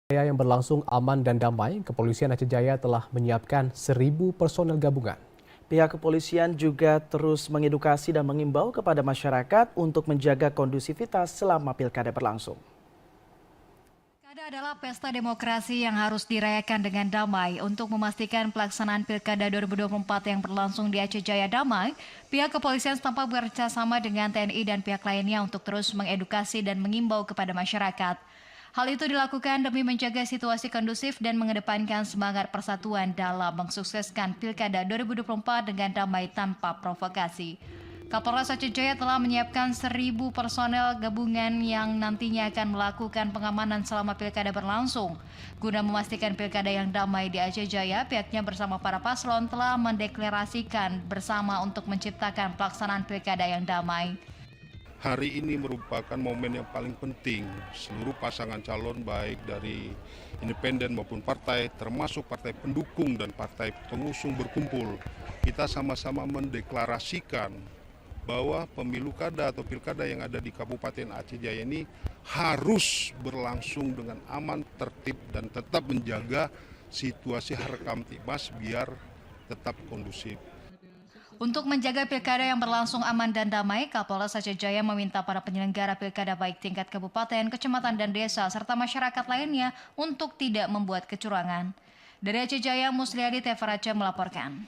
Yang berlangsung aman dan damai, Kepolisian Aceh Jaya telah menyiapkan 1.000 personel gabungan. Pihak kepolisian juga terus mengedukasi dan mengimbau kepada masyarakat untuk menjaga kondusivitas selama pilkada berlangsung. Pilkada adalah pesta demokrasi yang harus dirayakan dengan damai. Untuk memastikan pelaksanaan Pilkada 2024 yang berlangsung di Aceh Jaya damai, pihak kepolisian setempat bekerjasama dengan TNI dan pihak lainnya untuk terus mengedukasi dan mengimbau kepada masyarakat. Hal itu dilakukan demi menjaga situasi kondusif dan mengedepankan semangat persatuan dalam mensukseskan Pilkada 2024 dengan damai tanpa provokasi. Kapolres Aceh Jaya telah menyiapkan 1.000 personel gabungan yang nantinya akan melakukan pengamanan selama pilkada berlangsung. Guna memastikan pilkada yang damai di Aceh Jaya, pihaknya bersama para paslon telah mendeklarasikan bersama untuk menciptakan pelaksanaan pilkada yang damai. Hari ini merupakan momen yang paling penting. Seluruh pasangan calon baik dari independen maupun partai, termasuk partai pendukung dan partai pengusung berkumpul. Kita sama-sama mendeklarasikan bahwa pemilu kada atau pilkada yang ada di Kabupaten Aceh Jaya ini harus berlangsung dengan aman, tertib, dan tetap menjaga situasi harkam tipmas biar tetap kondusif. Untuk menjaga pilkada yang berlangsung aman dan damai, Kapolres Aceh Jaya meminta para penyelenggara pilkada baik tingkat kabupaten, kecamatan, dan desa, serta masyarakat lainnya untuk tidak membuat kecurangan. Dari Aceh Jaya, Musliadi Tevaraja melaporkan.